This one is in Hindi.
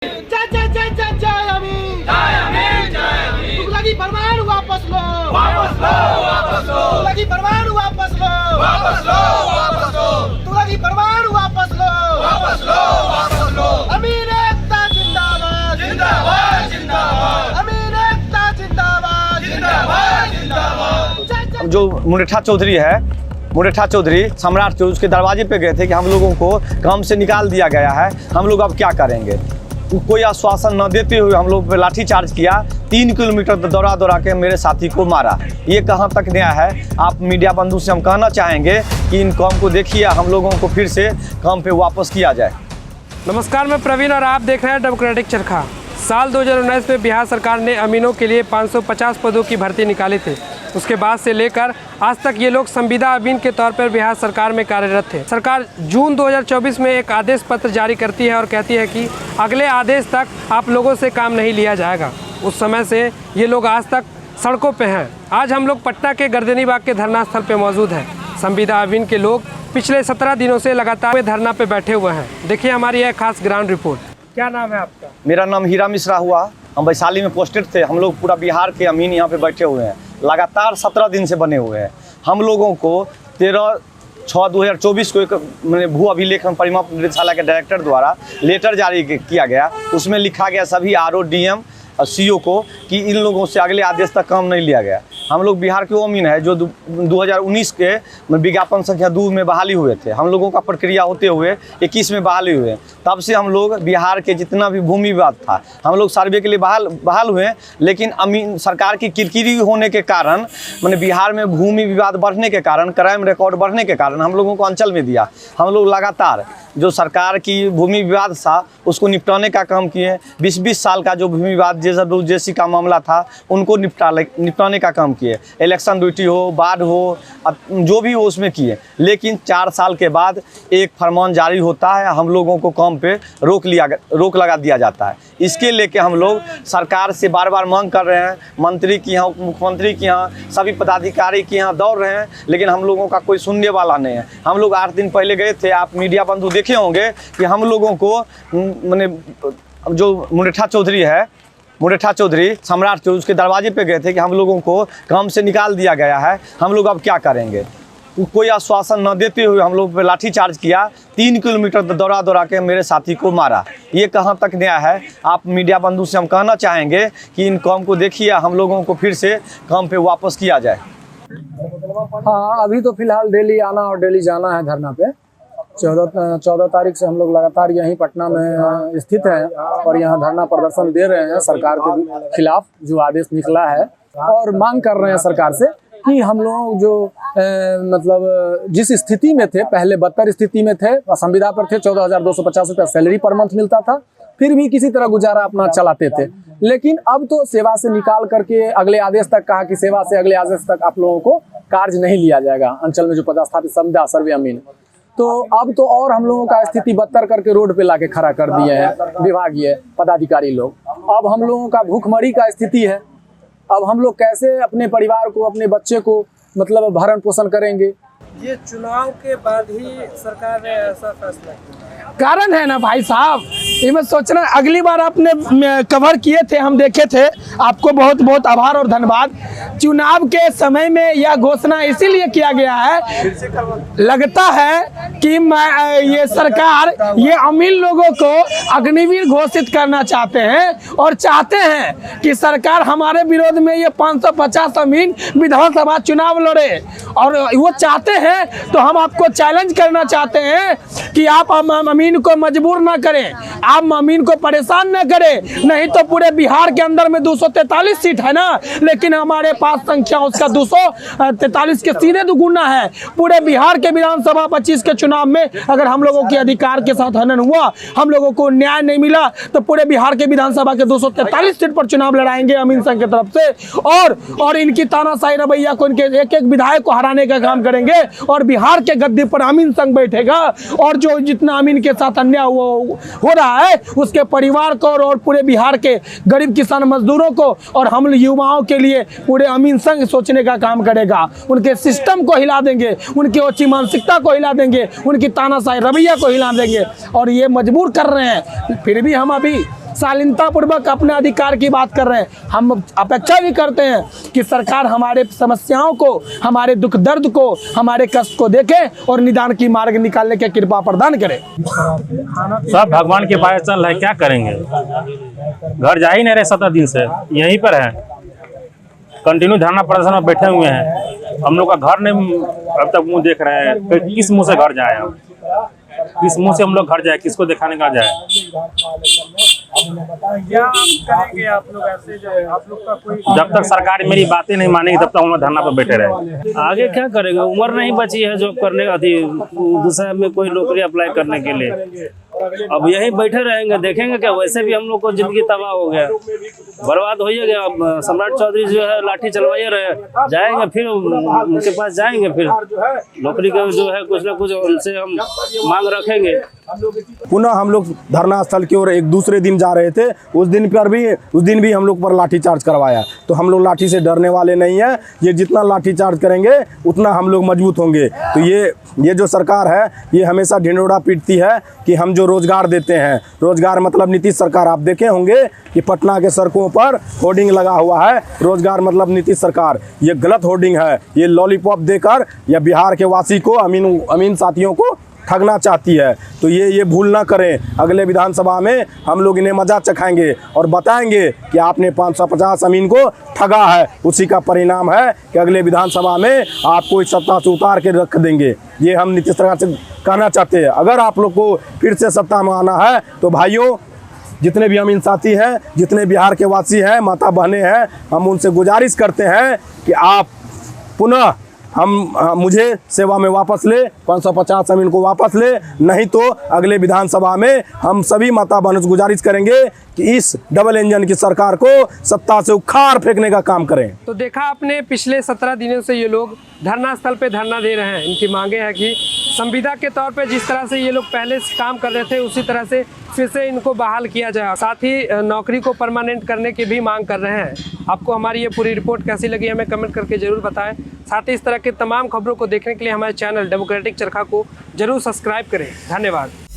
जय जय जय जय जय अमीन, जय अमीन, जय अमीन। तुगलकी फरमान वापस लो, वापस लो, वापस लो। तुगलकी फरमान वापस लो, वापस लो, वापस लो। तुगलकी फरमान वापस लो, वापस लो, वापस लो। अमीन एकता जिंदाबाद, जिंदाबाद, जिंदाबाद। अमीन एकता जिंदाबाद, जिंदाबाद, जिंदाबाद। जो मुरेठा चौधरी है, मुरेठा चौधरी सम्राट चौधरी, उसके दरवाजे पे गए थे कि हम लोगों को काम से निकाल दिया गया है, हम लोग अब क्या करेंगे। कोई आश्वासन न देते हुए हम लोग पे लाठी चार्ज किया, 3 किलोमीटर दौड़ा दौड़ा के मेरे साथी को मारा। ये कहाँ तक न्याय है। आप मीडिया बंधु से हम कहना चाहेंगे कि इन काम को देखिए, हम लोगों को फिर से काम पे वापस किया जाए। नमस्कार, मैं प्रवीण और आप देख रहे हैं डेमोक्रेटिक चरखा। साल 2019 में बिहार सरकार ने अमीनों के लिए 550 पदों की भर्ती निकाली थी। उसके बाद से लेकर आज तक ये लोग संविदा अमीन के तौर पर बिहार सरकार में कार्यरत थे। सरकार जून 2024 में एक आदेश पत्र जारी करती है और कहती है कि अगले आदेश तक आप लोगों से काम नहीं लिया जाएगा। उस समय से ये लोग आज तक सड़कों पे हैं। आज हम लोग पटना के गर्दनी बाग के धरना स्थल पे मौजूद हैं। संविदा अमीन के लोग पिछले 17 दिनों से लगातार धरना पे बैठे हुए हैं। देखिए हमारी यह खास ग्राउंड रिपोर्ट। क्या नाम है आपका? मेरा नाम हीरा मिश्रा हुआ। हम वैशाली में पोस्टेड थे। हम लोग पूरा बिहार के अमीन यहाँ पे बैठे हुए हैं, लगातार 17 दिन से बने हुए हैं। हम लोगों को 13/6/2024 को एक भू अभिलेखन परिमाप निदेशालय के डायरेक्टर द्वारा लेटर जारी किया गया। उसमें लिखा गया सभी RO, DM और CO को कि इन लोगों से अगले आदेश तक काम नहीं लिया गया। हम लोग बिहार के वो अमीन है जो 2019 के विज्ञापन संख्या 2 में बहाली हुए थे। हम लोगों का प्रक्रिया होते हुए 21 में बहाली हुए। तब से हम लोग बिहार के जितना भी भूमि विवाद था, हम लोग सर्वे के लिए बहाल हुए। लेकिन अमीन सरकार की किरकिरी होने के कारण, मैंने बिहार में भूमि विवाद बढ़ने के कारण, क्राइम रिकॉर्ड बढ़ने के कारण हम लोगों को अंचल में दिया। हम लोग लगातार जो सरकार की भूमि विवाद था उसको निपटाने का काम किए। 20-20 साल का जो भूमि विवाद जेसी का मामला था उनको निपटाने का काम किए। इलेक्शन ड्यूटी हो, बाढ़ हो, जो भी हो उसमें किए। लेकिन 4 साल के बाद एक फरमान जारी होता है, हम लोगों को काम पे रोक लगा दिया जाता है। इसके लेके हम लोग सरकार से बार बार मांग कर रहे हैं, मंत्री के यहाँ, मुख्यमंत्री के यहाँ, सभी पदाधिकारी के यहाँ दौड़ रहे हैं, लेकिन हम लोगों का कोई सुनने वाला नहीं है। हम लोग 8 दिन पहले गए थे, आप मीडिया बंधु देखे होंगे कि हम लोगों को मैंने जो मुरेठा चौधरी है, मुरेठा चौधरी सम्राट चौधरी, उसके दरवाजे पे गए थे कि हम लोगों को काम से निकाल दिया गया है, हम लोग अब क्या करेंगे। कोई आश्वासन न देते हुए हम लोग पे लाठी चार्ज किया, 3 किलोमीटर दौड़ा दौड़ा के मेरे साथी को मारा। ये कहाँ तक न्याय है। आप मीडिया बंधु से हम कहना चाहेंगे कि इन काम को देखिए, हम लोगों को फिर से काम पे वापस किया जाए। हाँ, अभी तो फिलहाल डेली आना और डेली जाना है धरना पे। 14 तारीख से हम लोग लगातार यहीं पटना में स्थित हैं और यहाँ धरना प्रदर्शन दे रहे हैं सरकार के खिलाफ जो आदेश निकला है, और मांग कर रहे हैं सरकार से कि हम लोग जो मतलब जिस स्थिति में थे, पहले 72 स्थिति में थे, संविदा पर थे, 14,250 रुपया सैलरी पर मंथ मिलता था, फिर भी किसी तरह गुजारा अपना चलाते थे। लेकिन अब तो सेवा से निकाल करके अगले आदेश तक कहा कि सेवा से अगले आदेश तक आप लोगों को कार्य नहीं लिया जाएगा। अंचल में जो पदस्थापित संविदा सर्वे अमीन, तो अब तो और हम लोगों का स्थिति बदतर करके रोड पे लाके खड़ा कर दिए हैं विभागीय पदाधिकारी लोग। अब हम लोगों का भूखमरी का स्थिति है। अब हम लोग कैसे अपने परिवार को, अपने बच्चे को मतलब भरण पोषण करेंगे। ये चुनाव के बाद ही सरकार ने ऐसा फैसला किया। कारण है ना भाई साहब, ये मैं सोच रहा, अगली बार आपने कवर किए थे, हम देखे थे, आपको बहुत बहुत आभार और धन्यवाद। चुनाव के समय में यह घोषणा इसीलिए किया गया है, लगता है कि ये सरकार ये अमीन लोगों को अग्निवीर घोषित करना चाहते हैं और चाहते हैं कि सरकार हमारे विरोध में ये 550 अमीन विधानसभा चुनाव लड़े। और वो चाहते हैं तो हम आपको चैलेंज करना चाहते हैं कि आप अमीन को मजबूर ना करें, आप अमीन को परेशान ना करें। नहीं तो पूरे बिहार के अंदर में 243 सीट है ना, लेकिन हमारे पास संख्या उसका 243 के सीधे दुगुना है। पूरे बिहार के विधानसभा 25 के चुनाव में अगर हम लोगों के अधिकार के साथ हनन हुआ, हम लोगों को न्याय नहीं मिला, तो पूरे बिहार के विधानसभा के 243 सीट पर चुनाव लड़ाएंगे अमीन संघ की तरफ से। और इनकी तानाशाही रवैया को, इनके एक एक विधायक को हराने का काम करेंगे और बिहार के गद्दे पर अमीन संघ बैठेगा। और जो जितना अमीन के साथ अन्याय हो रहा है उसके परिवार को और पूरे बिहार के गरीब किसान मजदूरों को और हम युवाओं के लिए पूरे अमीन संघ सोचने का काम करेगा। उनके सिस्टम को हिला देंगे, उनकी ओछी मानसिकता को हिला देंगे, उनकी तानाशाही रवैया को हिला देंगे। और ये मजबूर कर रहे हैं, फिर भी हम अभी शालीनता पूर्वक अपने अधिकार की बात कर रहे हैं। हम अपेक्षा भी करते हैं कि सरकार हमारे समस्याओं को, हमारे दुख दर्द को, हमारे कष्ट को देखे और निदान की मार्ग निकालने की कृपा प्रदान करे। सब भगवान के पास चल रहे, क्या करेंगे? घर जा ही नहीं रहे, 17 दिन से यहीं पर है, कंटिन्यू धरना प्रदर्शन में बैठे हुए हैं। हम लोग का घर नहीं अब तक मुंह देख रहे हैं, फिर किस मुंह से घर जाए? हम किस मुंह से हम लोग घर जाए? किसको दिखाने का जाए? क्या करेंगे आप लोग ऐसे? आप लोग का कोई जब तक सरकार मेरी बातें नहीं मानेगी तब तक हम लोग धरना पर बैठे रहे। आगे क्या करेंगे? उम्र नहीं बची है जॉब करने अभी दूसरा में कोई नौकरी अप्लाई करने के लिए। अब यहीं बैठे रहेंगे, देखेंगे क्या? वैसे भी हम लोग को जिंदगी तबाह हो गया, बर्बाद हो ही गया। अब सम्राट चौधरी जो है लाठी चलवाए रहे, जाएंगे फिर उनके पास जाएंगे, फिर नौकरी का जो है कुछ ना कुछ उनसे हम मांग रखेंगे। पुनः हम लोग धरना स्थल की ओर एक दूसरे दिन जा रहे थे। उस दिन भी हम लोग पर लाठीचार्ज करवाया। तो हम लोग लाठी से डरने वाले नहीं हैं। ये जितना लाठीचार्ज करेंगे उतना हम लोग मजबूत होंगे। तो ये जो सरकार है ये हमेशा ढिंढोरा पीटती है कि हम जो रोजगार देते हैं, रोजगार मतलब नीतीश सरकार। आप देखे होंगे कि पटना के सड़कों पर होर्डिंग लगा हुआ है, रोजगार मतलब नीतीश सरकार। ये गलत होर्डिंग है। ये लॉलीपॉप देकर या बिहार के वासी को, अमीन साथियों को ठगना चाहती है। तो ये भूल ना करें। अगले विधानसभा में हम लोग इन्हें मजा चखाएंगे और बताएंगे कि आपने 550 अमीन को ठगा है। उसी का परिणाम है कि अगले विधानसभा में आपको इस सत्ता से उतार के रख देंगे। ये हम नीतीश सरकार से कहना चाहते हैं। अगर आप लोग को फिर से सत्ता में आना है तो भाइयों, जितने भी अमीन साथी हैं, जितने बिहार के वासी हैं, माता बहनें हैं, हम उनसे गुजारिश करते हैं कि आप पुनः मुझे सेवा में वापस ले, 550 अमीन को वापस ले। नहीं तो अगले विधानसभा में हम सभी माता बहनों से गुजारिश करेंगे कि इस डबल इंजन की सरकार को सत्ता से उखाड़ फेंकने का काम करें। तो देखा आपने, पिछले 17 दिनों से ये लोग धरना स्थल पे धरना दे रहे हैं। इनकी मांगे हैं कि संविदा के तौर पे जिस तरह से ये लोग पहले से काम कर रहे थे उसी तरह से फिर से इनको बहाल किया जाए। साथ ही नौकरी को परमानेंट करने की भी मांग कर रहे हैं। आपको हमारी ये पूरी रिपोर्ट कैसी लगी हमें कमेंट करके जरूर बताएं। साथ ही इस तरह की तमाम खबरों को देखने के लिए हमारे चैनल डेमोक्रेटिक चरखा को जरूर सब्सक्राइब करें। धन्यवाद।